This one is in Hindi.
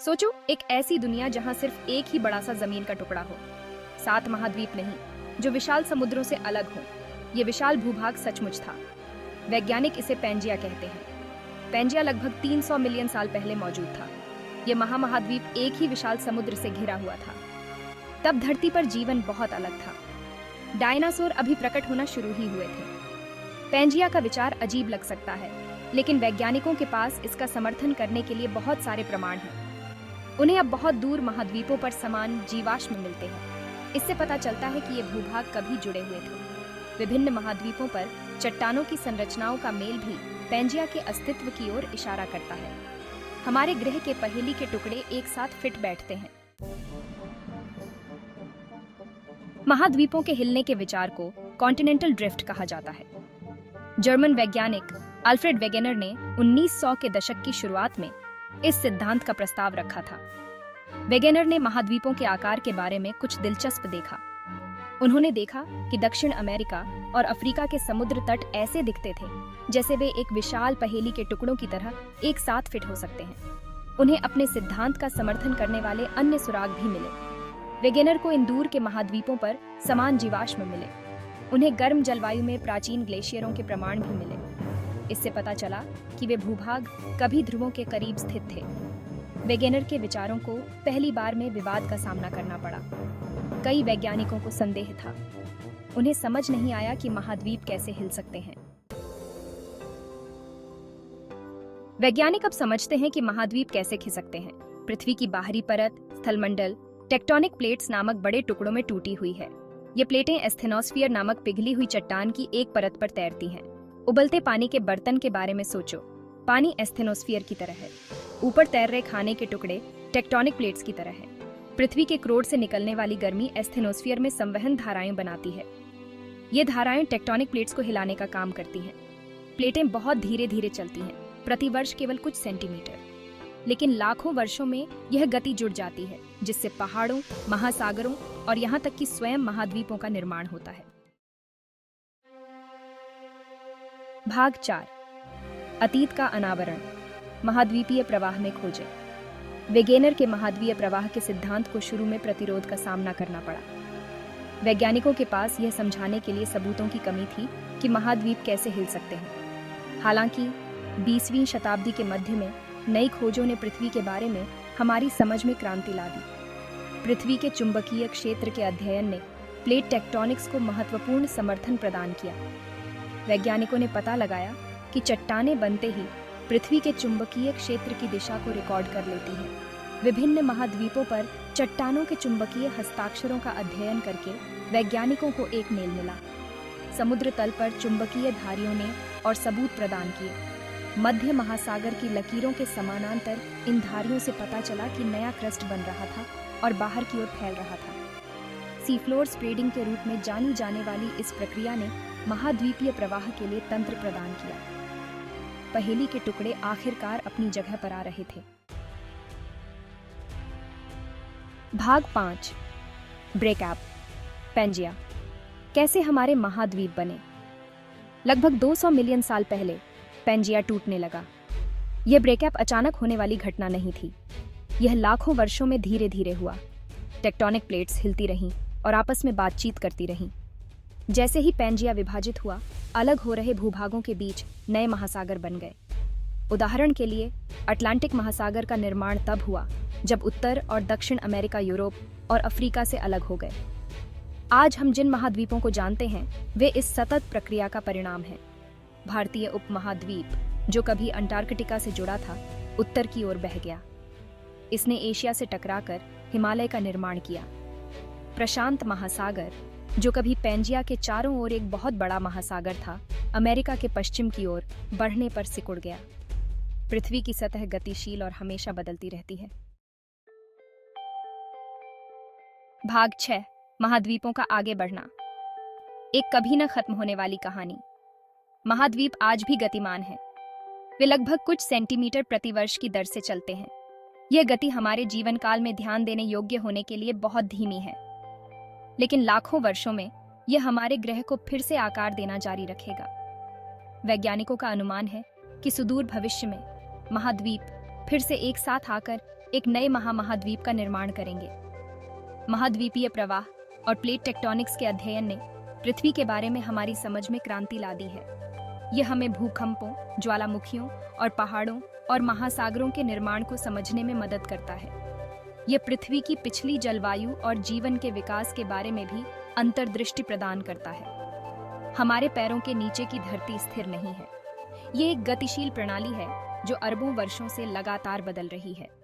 सोचो, एक ऐसी दुनिया जहां सिर्फ एक ही बड़ा सा जमीन का टुकड़ा हो, 7 महाद्वीप नहीं, जो विशाल समुद्रों से अलग हो। ये विशाल भूभाग सचमुच था। वैज्ञानिक इसे पैंजिया कहते हैं। पैंजिया लगभग 300 मिलियन साल पहले मौजूद था। ये महामहाद्वीप एक ही विशाल समुद्र से घिरा हुआ था। तब धरती पर जीवन बहुत अलग था। डायनासोर अभी प्रकट होना शुरू ही हुए थे। पैंजिया का विचार अजीब लग सकता है, लेकिन वैज्ञानिकों के पास इसका समर्थन करने के लिए बहुत सारे प्रमाण हैं। उन्हें अब बहुत दूर महाद्वीपों पर समान जीवाश्म मिलते हैं। इससे पता चलता है कि ये भूभाग कभी जुड़े हुए थे। विभिन्न महाद्वीपों पर चट्टानों की संरचनाओं का मेल भी पैंजिया के अस्तित्व की ओर इशारा करता है। हमारे ग्रह के पहेली के टुकड़े एक साथ फिट बैठते हैं। महाद्वीपों के हिलने के विचार को कॉन्टिनेंटल ड्रिफ्ट कहा जाता है। जर्मन वैज्ञानिक अल्फ्रेड वेगेनर ने 1900 के दशक की शुरुआत में इस सिद्धांत का प्रस्ताव रखा था। वेगेनर ने महाद्वीपों के आकार के बारे में कुछ दिलचस्प देखा। उन्होंने देखा कि दक्षिण अमेरिका और अफ्रीका के समुद्र तट ऐसे दिखते थे जैसे वे एक विशाल पहेली के टुकड़ों की तरह एक साथ फिट हो सकते हैं। उन्हें अपने सिद्धांत का समर्थन करने वाले अन्य सुराग भी मिले। वेगेनर को इन दूर के महाद्वीपों पर समान जीवाश्म मिले। उन्हें गर्म जलवायु में प्राचीन ग्लेशियरों के प्रमाण भी मिले। इससे पता चला कि वे भूभाग कभी ध्रुवों के करीब स्थित थे। वेगेनर के विचारों को पहली बार में विवाद का सामना करना पड़ा। कई वैज्ञानिकों को संदेह था। उन्हें समझ नहीं आया कि महाद्वीप कैसे हिल सकते हैं। वैज्ञानिक अब समझते हैं कि महाद्वीप कैसे खिसकते हैं। पृथ्वी की बाहरी परत, स्थलमंडल, टेक्टोनिक प्लेट्स नामक बड़े टुकड़ों में टूटी हुई है। ये प्लेटें एस्थेनोस्फीयर नामक पिघली हुई चट्टान की एक परत पर तैरती हैं। उबलते पानी के बर्तन के बारे में सोचो। पानी एस्थेनोस्फीयर की तरह है। ऊपर तैर रहे खाने के टुकड़े टेक्टोनिक प्लेट्स की तरह हैं। पृथ्वी के क्रोड से निकलने वाली गर्मी एस्थेनोस्फीयर में संवहन धाराएं बनाती है। ये धाराएं टेक्टोनिक प्लेट्स को हिलाने का काम करती हैं। प्लेटें बहुत धीरे धीरे चलती हैं, प्रतिवर्ष केवल कुछ सेंटीमीटर, लेकिन लाखों वर्षों में यह गति जुड़ जाती है, जिससे पहाड़ों, महासागरों और यहाँ तक कि स्वयं महाद्वीपों का निर्माण होता है। भाग 4, अतीत का अनावरण, महाद्वीपीय प्रवाह में खोजें। वेगेनर के महाद्वीय प्रवाह के सिद्धांत को शुरू में प्रतिरोध का सामना करना पड़ा। वैज्ञानिकों के पास यह समझाने के लिए सबूतों की कमी थी कि महाद्वीप कैसे हिल सकते हैं। हालांकि 20वीं शताब्दी के मध्य में नई खोजों ने पृथ्वी के बारे में हमारी समझ में क्रांति ला दी। पृथ्वी के चुंबकीय क्षेत्र के अध्ययन ने प्लेट टेक्टोनिक्स को महत्वपूर्ण समर्थन प्रदान किया। वैज्ञानिकों ने पता लगाया कि चट्टानें बनते ही पृथ्वी के चुंबकीय क्षेत्र की दिशा को रिकॉर्ड कर लेती हैं। विभिन्न महाद्वीपों पर चट्टानों के चुंबकीय हस्ताक्षरों का अध्ययन करके वैज्ञानिकों को एक मेल मिला। समुद्र तल पर चुंबकीय धारियों ने और सबूत प्रदान किए। मध्य महासागर की लकीरों के समानांतर इन धारियों से पता चला कि नया क्रस्ट बन रहा था और बाहर की ओर फैल रहा था। सीफ्लोर स्प्रेडिंग के रूप में जानी जाने वाली इस प्रक्रिया ने महाद्वीपीय प्रवाह के लिए तंत्र प्रदान किया। पहेली के टुकड़े आखिरकार अपनी जगह पर आ रहे थे। भाग 5, ब्रेकअप, पैंजिया, कैसे हमारे महाद्वीप बने। लगभग 200 मिलियन साल पहले पैंजिया टूटने लगा। यह ब्रेकअप अचानक होने वाली घटना नहीं थी। यह लाखों वर्षों में धीरे धीरे हुआ। टेक्टोनिक प्लेट्स हिलती रहीं और आपस में बातचीत करती रहीं। जैसे ही पैंजिया विभाजित हुआ, अलग हो रहे भूभागों के बीच नए महासागर बन गए। उदाहरण के लिए, अटलांटिक महासागर का निर्माण तब हुआ जब उत्तर और दक्षिण अमेरिका यूरोप और अफ्रीका से अलग हो गए। आज हम जिन महाद्वीपों को जानते हैं वे इस सतत प्रक्रिया का परिणाम हैं। भारतीय उपमहाद्वीप, जो कभी अंटार्कटिका से जुड़ा था, उत्तर की ओर बह गया। इसने एशिया से टकराकर हिमालय का निर्माण किया। प्रशांत महासागर, जो कभी पैंजिया के चारों ओर एक बहुत बड़ा महासागर था, अमेरिका के पश्चिम की ओर बढ़ने पर सिकुड़ गया। पृथ्वी की सतह गतिशील और हमेशा बदलती रहती है। भाग 6, महाद्वीपों का आगे बढ़ना, एक कभी न खत्म होने वाली कहानी। महाद्वीप आज भी गतिमान है। वे लगभग कुछ सेंटीमीटर प्रतिवर्ष की दर से चलते हैं। यह गति हमारे जीवन काल में ध्यान देने योग्य होने के लिए बहुत धीमी है, लेकिन लाखों वर्षों में यह हमारे ग्रह को फिर से आकार देना जारी रखेगा। वैज्ञानिकों का अनुमान है कि सुदूर भविष्य में महाद्वीप फिर से एक साथ आकर एक नए महामहाद्वीप का निर्माण करेंगे। महाद्वीपीय प्रवाह और प्लेट टेक्टोनिक्स के अध्ययन ने पृथ्वी के बारे में हमारी समझ में क्रांति ला दी है। यह हमें भूकंपों, ज्वालामुखियों और पहाड़ों और महासागरों के निर्माण को समझने में मदद करता है। यह पृथ्वी की पिछली जलवायु और जीवन के विकास के बारे में भी अंतर्दृष्टि प्रदान करता है। हमारे पैरों के नीचे की धरती स्थिर नहीं है। ये एक गतिशील प्रणाली है जो अरबों वर्षों से लगातार बदल रही है।